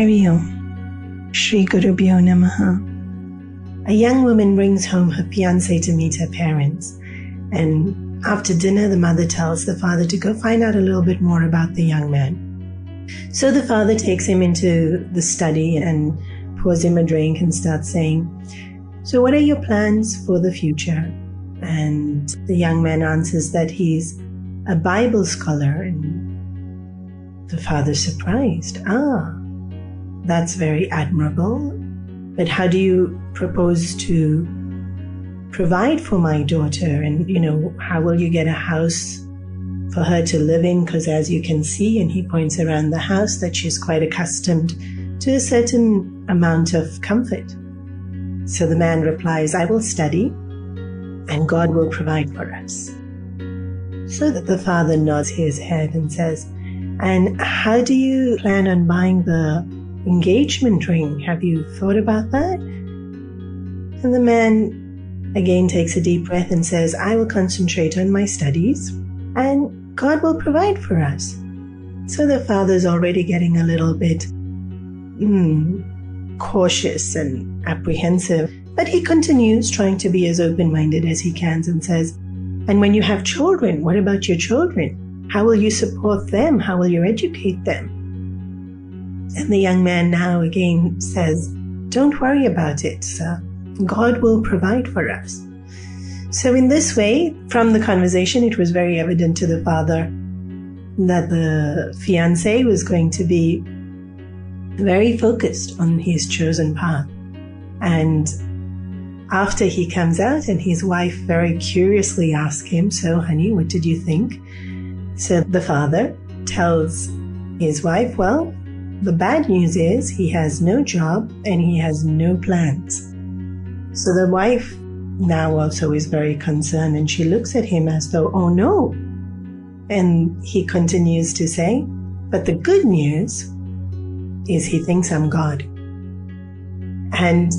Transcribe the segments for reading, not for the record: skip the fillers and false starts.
Hari Om. Shri Gurubhyo Namaha. A young woman brings home her fiancé to meet her parents, and after dinner the mother tells the father to go find out a little bit more about the young man. So the father takes him into the study and pours him a drink and starts saying, "So what are your plans for the future?" And the young man answers that he's a Bible scholar, and the father's surprised. That's very admirable, but how do you propose to provide for my daughter? And, how will you get a house for her to live in? Because as you can see, and he points around the house, that she's quite accustomed to a certain amount of comfort. So the man replies, "I will study and God will provide for us." So that the father nods his head and says, "And how do you plan on buying the engagement ring? Have you thought about that?" And the man again takes a deep breath and says, "I will concentrate on my studies and God will provide for us." So the father's already getting a little bit cautious and apprehensive, but he continues trying to be as open-minded as he can and says, "And when you have children, what about your children? How will you support them? How will you educate them?" And the young man now again says, "Don't worry about it, sir. God will provide for us." So in this way, from the conversation, it was very evident to the father that the fiancé was going to be very focused on his chosen path. And after he comes out, and his wife very curiously asks him, "So, honey, what did you think?" So the father tells his wife, "Well, the bad news is he has no job and he has no plans." So the wife now also is very concerned, and she looks at him as though, "Oh no." And he continues to say, "But the good news is he thinks I'm God." And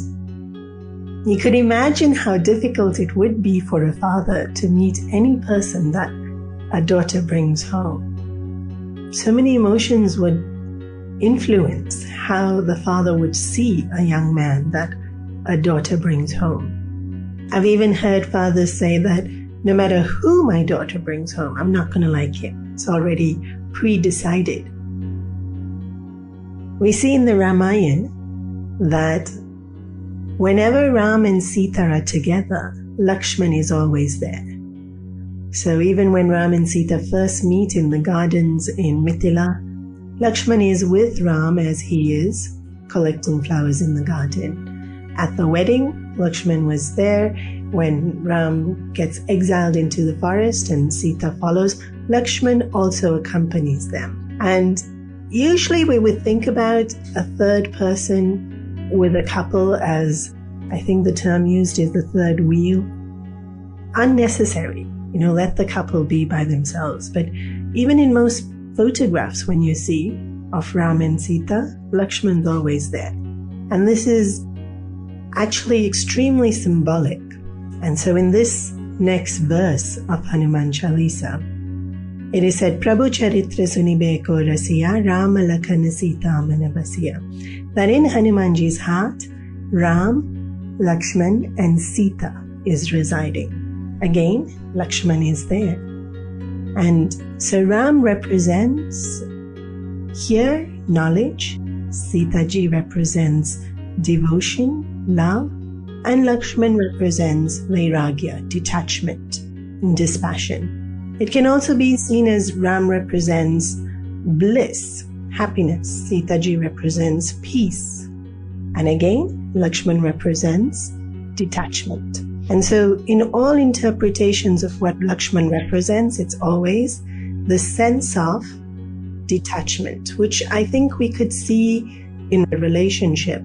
you could imagine how difficult it would be for a father to meet any person that a daughter brings home. So many emotions would influence how the father would see a young man that a daughter brings home. I've even heard fathers say that no matter who my daughter brings home, I'm not going to like him. It's already pre-decided. We see in the Ramayana that whenever Ram and Sita are together, Lakshman is always there. So even when Ram and Sita first meet in the gardens in Mithila, Lakshman is with Ram as he is collecting flowers in the garden. At the wedding, Lakshman was there. When Ram gets exiled into the forest and Sita follows, Lakshman also accompanies them. And usually we would think about a third person with a couple as, I think the term used is the third wheel. Unnecessary. Let the couple be by themselves. But even in most photographs when you see of Ram and Sita, Lakshman's always there. And this is actually extremely symbolic. And so in this next verse of Hanuman Chalisa, it is said, "Prabhu charitra sunibe ko rasiya, Rama Lakshmana Sita Ma Basiya." That in Hanumanji's heart, Ram, Lakshman and Sita is residing. Again, Lakshman is there. And so Ram represents here knowledge, Sita ji represents devotion, love, and Lakshman represents Vairagya, detachment, dispassion. It can also be seen as Ram represents bliss, happiness. Sita ji represents peace. And again, Lakshman represents detachment. And so in all interpretations of what Lakshman represents, it's always the sense of detachment, which I think we could see in a relationship.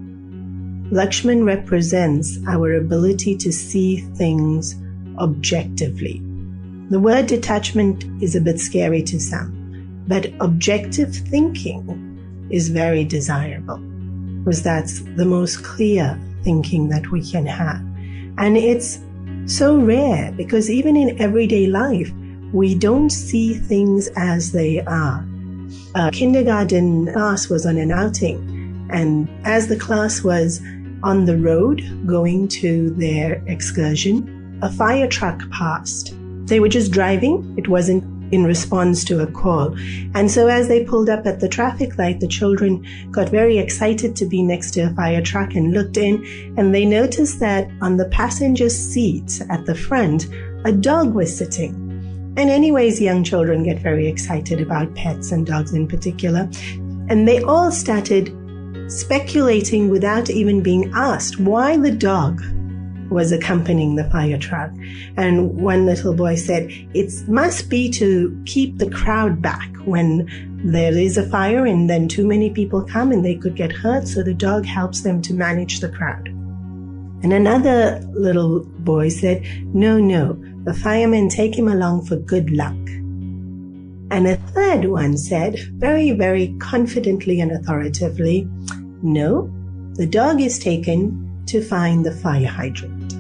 Lakshman represents our ability to see things objectively. The word detachment is a bit scary to some, but objective thinking is very desirable, because that's the most clear thinking that we can have. And it's so rare because even in everyday life, we don't see things as they are. A kindergarten class was on an outing, And as the class was on the road going to their excursion, a fire truck passed. They were just driving. It wasn't in response to a call. And so as they pulled up at the traffic light, the children got very excited to be next to a fire truck and looked in, and they noticed that on the passenger seat at the front, a dog was sitting. And anyways, young children get very excited about pets and dogs in particular. And they all started speculating without even being asked why the dog was accompanying the fire truck. And one little boy said, it must be to keep the crowd back when there is a fire and then too many people come and they could get hurt, so the dog helps them to manage the crowd. And another little boy said, no, the firemen take him along for good luck. And a third one said, very, very confidently and authoritatively, no, the dog is taken to find the fire hydrant.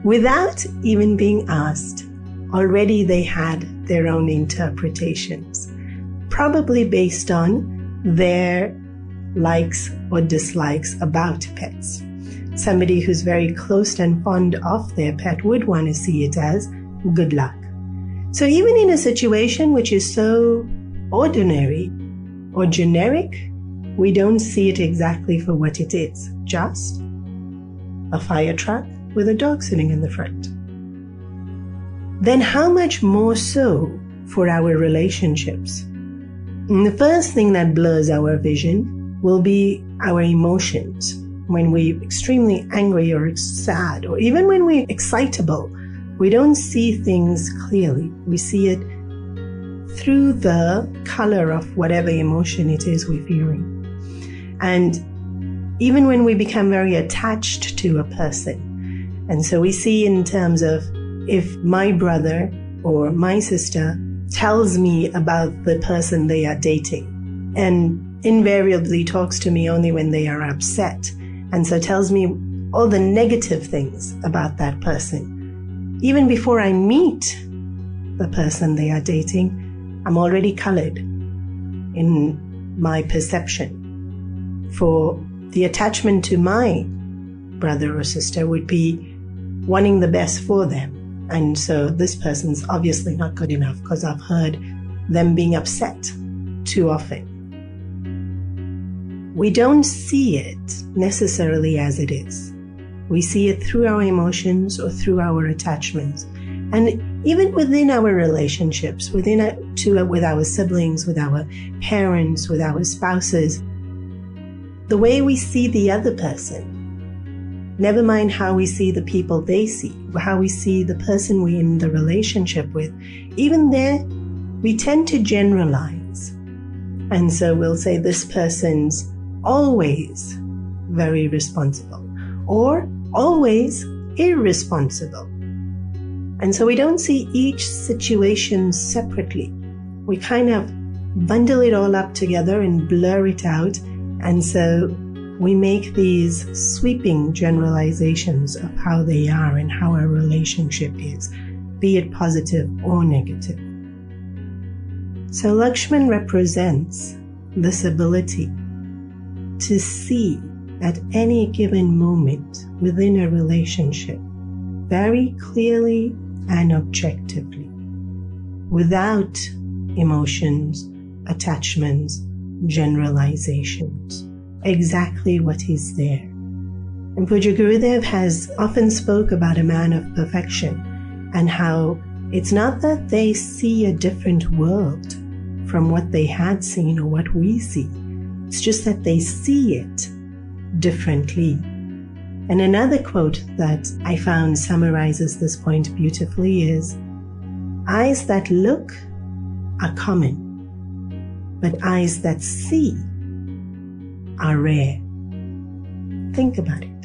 Without even being asked, already they had their own interpretations, probably based on their likes or dislikes about pets. Somebody who's very close and fond of their pet would want to see it as good luck. So even in a situation which is so ordinary or generic, we don't see it exactly for what it is, just a fire truck with a dog sitting in the front. Then how much more so for our relationships? And the first thing that blurs our vision will be our emotions. When we're extremely angry or sad, or even when we're excitable, we don't see things clearly. We see it through the color of whatever emotion it is we're feeling. And even when we become very attached to a person, and so we see in terms of if my brother or my sister tells me about the person they are dating and invariably talks to me only when they are upset, and so tells me all the negative things about that person, even before I meet the person they are dating, I'm already colored in my perception. For the attachment to my brother or sister would be wanting the best for them. And so this person's obviously not good enough because I've heard them being upset too often. We don't see it necessarily as it is. We see it through our emotions or through our attachments. And even within our relationships, with our siblings, with our parents, with our spouses, the way we see the other person, never mind how we see the people they see, how we see the person we're in the relationship with, even there, we tend to generalize. And so we'll say this person's always very responsible or always irresponsible. And so we don't see each situation separately. We kind of bundle it all up together and blur it out. And so we make these sweeping generalizations of how they are and how our relationship is, be it positive or negative. So Lakshman represents this ability to see at any given moment within a relationship very clearly and objectively, without emotions, attachments, generalizations, exactly what is there. And Pujya Gurudev has often spoke about a man of perfection and how it's not that they see a different world from what they had seen or what we see. It's just that they see it differently. And another quote that I found summarizes this point beautifully is, eyes that look are common, but eyes that see are rare. Think about it.